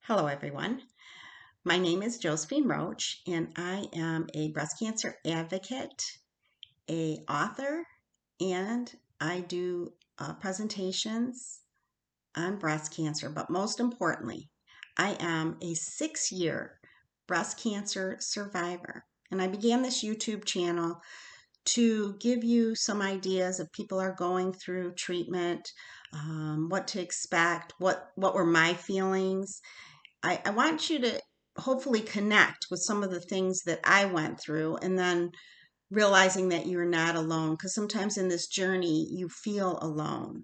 Hello, everyone. My name is Josephine Roach, and I am a breast cancer advocate, a author, and I do presentations on breast cancer. But most importantly, I am a 6-year breast cancer survivor. And I began this YouTube channel to give you some ideas if people are going through treatment, what to expect, what were my feelings. I want you to hopefully connect with some of the things that I went through and then realizing that you're not alone because sometimes in this journey you feel alone.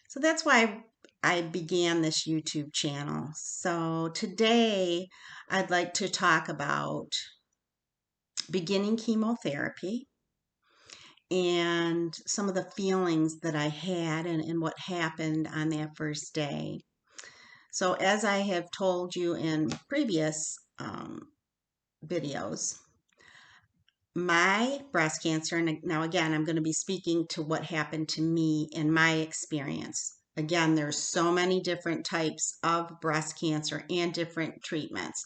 So that's why I began this YouTube channel. So today I'd like to talk about beginning chemotherapy and some of the feelings that I had and what happened on that first day. So, as I have told you in previous videos, my breast cancer, and now again, I'm going to be speaking to what happened to me in my experience. Again, there's so many different types of breast cancer and different treatments.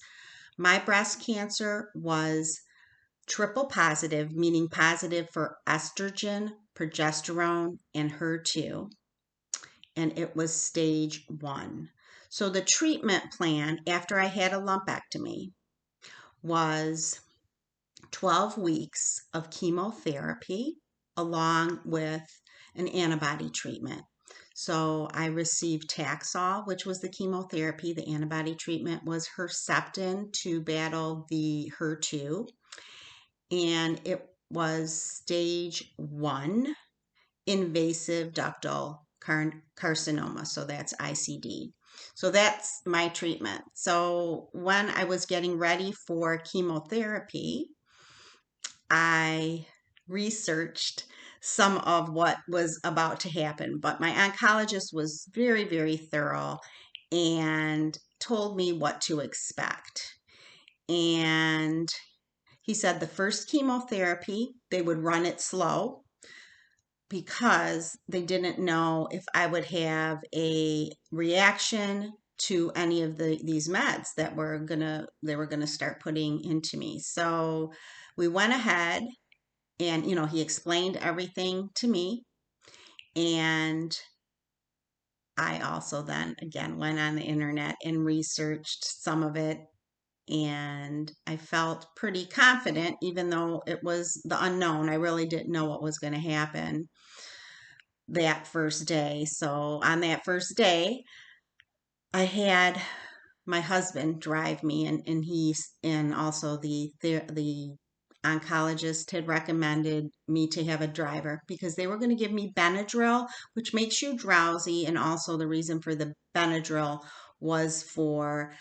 My breast cancer was triple positive, meaning positive for estrogen, progesterone, and HER2, and it was stage 1. So the treatment plan after I had a lumpectomy was 12 weeks of chemotherapy along with an antibody treatment. So I received Taxol, which was the chemotherapy. The antibody treatment was Herceptin to battle the HER2. And it was stage 1 invasive ductal carcinoma. So that's ICD. So that's my treatment. So when I was getting ready for chemotherapy, I researched some of what was about to happen, but my oncologist was very, very thorough and told me what to expect. And he said the first chemotherapy, they would run it slow because they didn't know if I would have a reaction to any of these meds that they were gonna start putting into me. So we went ahead and he explained everything to me, and I also then again went on the internet and researched some of it, and I felt pretty confident even though it was the unknown. I really didn't know what was going to happen that first day. So on that first day, I had my husband drive me, and also the oncologist had recommended me to have a driver because they were going to give me Benadryl, which makes you drowsy, and also the reason for the Benadryl was for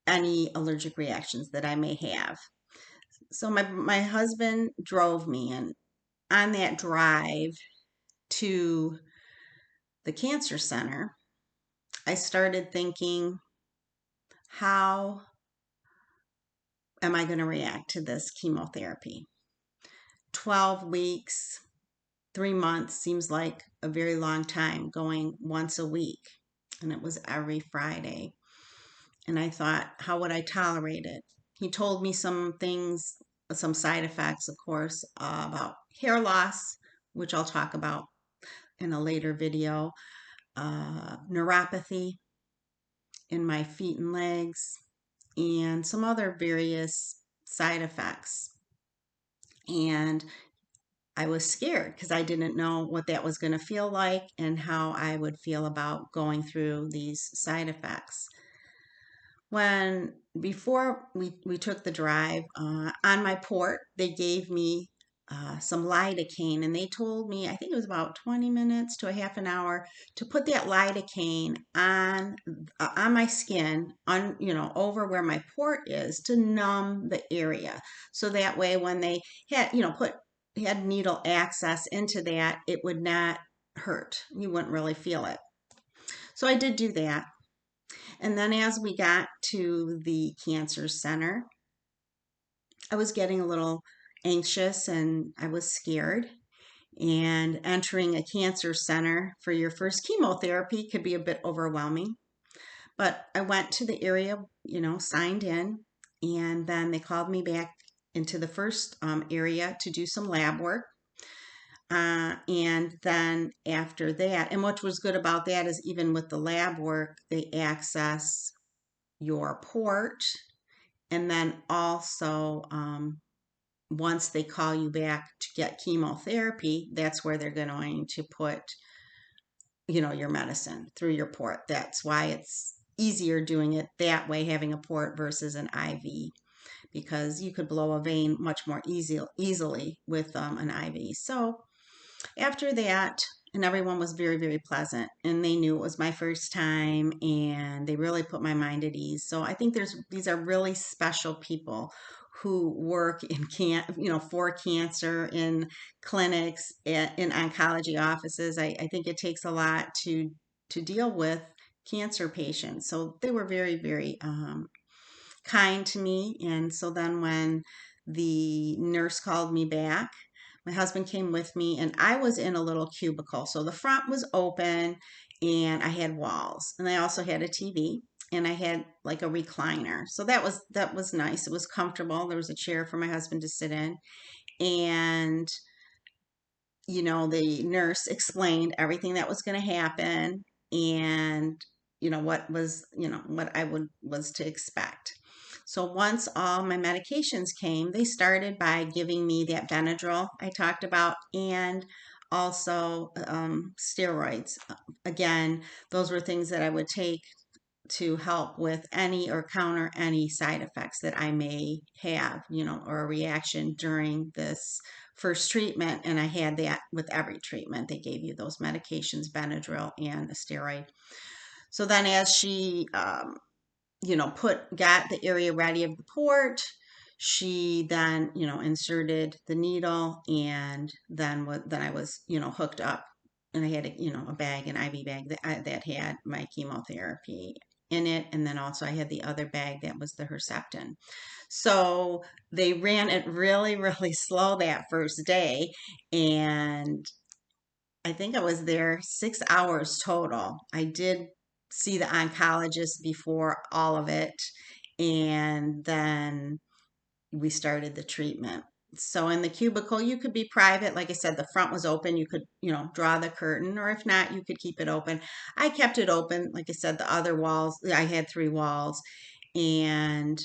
any allergic reactions that I may have. So my husband drove me, and on that drive to the cancer center, I started thinking, how am I going to react to this chemotherapy? 12 weeks, 3 months seems like a very long time going once a week. And it was every Friday. And I thought, how would I tolerate it? He told me some things, some side effects, of course, about hair loss, which I'll talk about in a later video, neuropathy in my feet and legs, and some other various side effects. And I was scared because I didn't know what that was going to feel like and how I would feel about going through these side effects. Before we took the drive, on my port, they gave me some lidocaine, and they told me, I think it was about 20 minutes to a half an hour, to put that lidocaine on my skin, over where my port is, to numb the area. So that way, when they had needle access into that, it would not hurt. You wouldn't really feel it. So I did do that. And then as we got to the cancer center, I was getting a little anxious and I was scared. And entering a cancer center for your first chemotherapy could be a bit overwhelming. But I went to the area, signed in, and then they called me back into the first area to do some lab work. And then after that, and what was good about that is even with the lab work, they access your port. And then also, once they call you back to get chemotherapy, that's where they're going to put, your medicine through your port. That's why it's easier doing it that way, having a port versus an IV, because you could blow a vein much more easily with an IV. So after that, and everyone was very, very pleasant, and they knew it was my first time, and they really put my mind at ease. So I think these are really special people who work for cancer in clinics, in oncology offices. I think it takes a lot to deal with cancer patients. So they were very, very kind to me. And so then when the nurse called me back, my husband came with me, and I was in a little cubicle. So the front was open, and I had walls, and I also had a TV, and I had like a recliner. So that was nice. It was comfortable. There was a chair for my husband to sit in, and the nurse explained everything that was going to happen, and what I was to expect. So once all my medications came, they started by giving me that Benadryl I talked about, and also steroids. Again, those were things that I would take to help with any or counter any side effects that I may have, or a reaction during this first treatment. And I had that with every treatment. They gave you those medications, Benadryl and a steroid. So then as she, got the area ready of the port, she then, inserted the needle, and then I was, hooked up, and I had a bag, an IV bag that had my chemotherapy in it. And then also I had the other bag that was the Herceptin. So they ran it really, really slow that first day. And I think I was there 6 hours total. I did see the oncologist before all of it, and then we started the treatment. So in the cubicle, you could be private. Like I said, the front was open. You could, draw the curtain, or if not, you could keep it open. I kept it open. Like I said, the other walls, I had 3 walls, and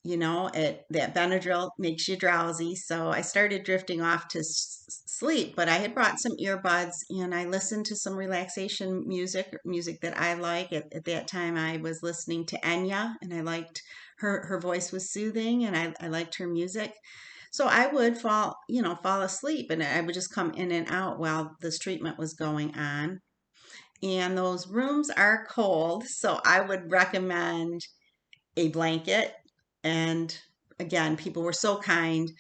that Benadryl makes you drowsy. So I started drifting off to sleep, but I had brought some earbuds, and I listened to some relaxation music that I like. At that time, I was listening to Enya, and I liked her voice was soothing, and I liked her music. So I would fall asleep, and I would just come in and out while this treatment was going on. And those rooms are cold, so I would recommend a blanket. And again, people were so kind.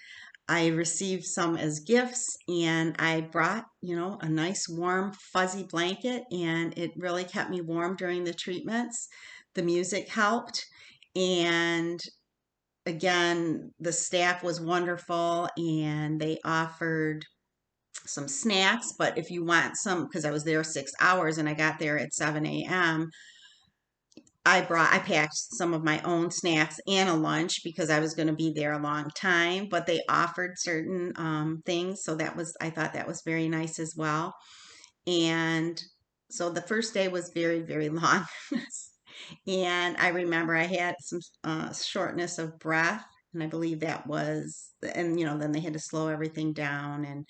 I received some as gifts, and I brought, a nice warm fuzzy blanket, and it really kept me warm during the treatments. The music helped. And again, the staff was wonderful, and they offered some snacks. But if you want some, because I was there 6 hours and I got there at 7 a.m., I packed some of my own snacks and a lunch because I was going to be there a long time, but they offered certain things. So I thought that was very nice as well. And so the first day was very, very long. And I remember I had some shortness of breath. And I believe that was, and then they had to slow everything down.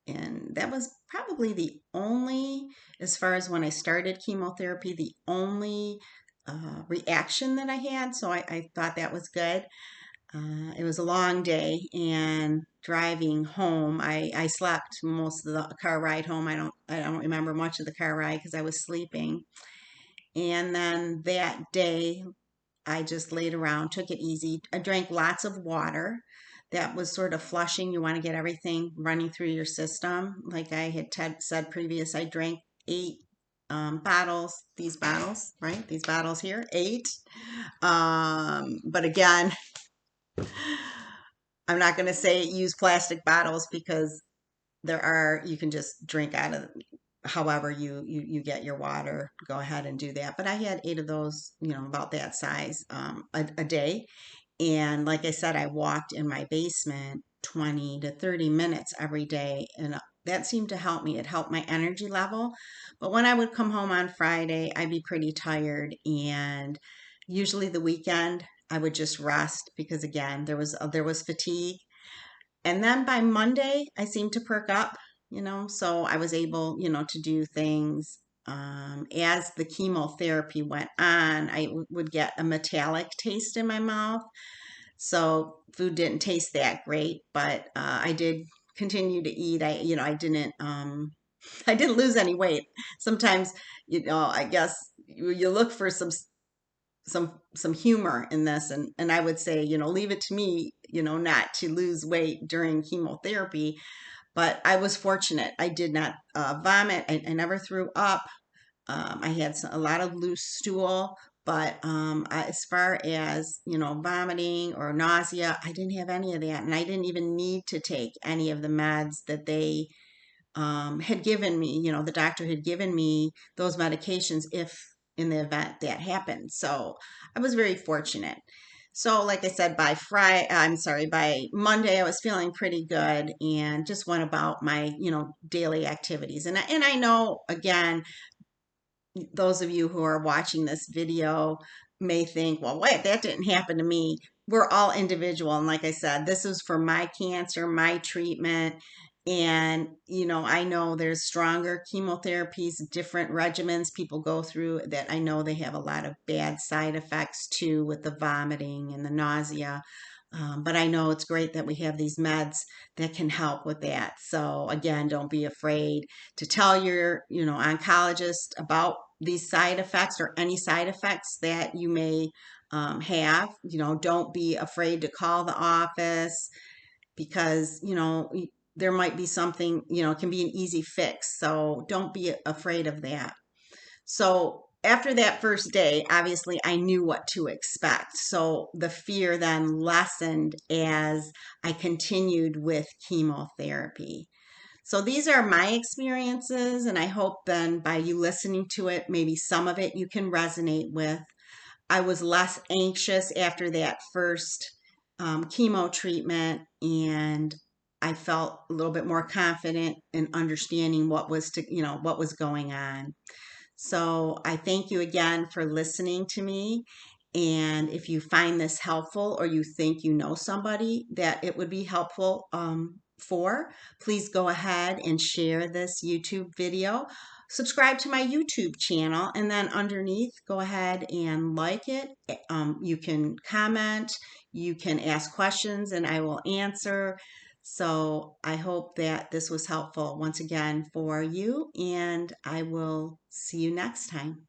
And that was probably the only, as far as when I started chemotherapy, the only reaction that I had. So I thought that was good. It was a long day, and driving home, I slept most of the car ride home. I don't remember much of the car ride because I was sleeping. And then that day, I just laid around, took it easy. I drank lots of water. That was sort of flushing. You want to get everything running through your system. Like I had said previous, I drank 8 bottles, these bottles, right? These bottles here, 8. But again, I'm not going to say use plastic bottles because you can just drink out of. however you get your water, go ahead and do that. But I had 8 of those, about that size, a day. And like I said, I walked in my basement 20 to 30 minutes every day. And that seemed to help me. It helped my energy level. But when I would come home on Friday, I'd be pretty tired. And usually the weekend, I would just rest because again, there was fatigue. And then by Monday, I seemed to perk up, so I was able, to do things. As the chemotherapy went on, would get a metallic taste in my mouth. So food didn't taste that great, but I did continue to eat. I didn't, I didn't lose any weight. Sometimes, I guess you look for some humor in this, and I would say, leave it to me, not to lose weight during chemotherapy. But I was fortunate. I did not vomit. I never threw up. I had a lot of loose stool, but as far as, vomiting or nausea, I didn't have any of that. And I didn't even need to take any of the meds that they had given me. The doctor had given me those medications if in the event that happened. So I was very fortunate. So, like I said, by Monday, I was feeling pretty good and just went about my, daily activities. And I know, again, those of you who are watching this video may think, well, wait, that didn't happen to me. We're all individual. And like I said, this is for my cancer, my treatment. And, I know there's stronger chemotherapies, different regimens people go through that I know they have a lot of bad side effects too, with the vomiting and the nausea. But I know it's great that we have these meds that can help with that. So again, don't be afraid to tell your, oncologist about these side effects or any side effects that you may have. Don't be afraid to call the office because, there might be something, it can be an easy fix. So don't be afraid of that. So after that first day, obviously I knew what to expect. So the fear then lessened as I continued with chemotherapy. So these are my experiences, and I hope then by you listening to it, maybe some of it you can resonate with. I was less anxious after that first chemo treatment, and I felt a little bit more confident in understanding what was going on. So I thank you again for listening to me. And if you find this helpful or you think you know somebody that it would be helpful for, please go ahead and share this YouTube video. Subscribe to my YouTube channel, and then underneath, go ahead and like it. You can comment, you can ask questions, and I will answer. So I hope that this was helpful once again for you, and I will see you next time.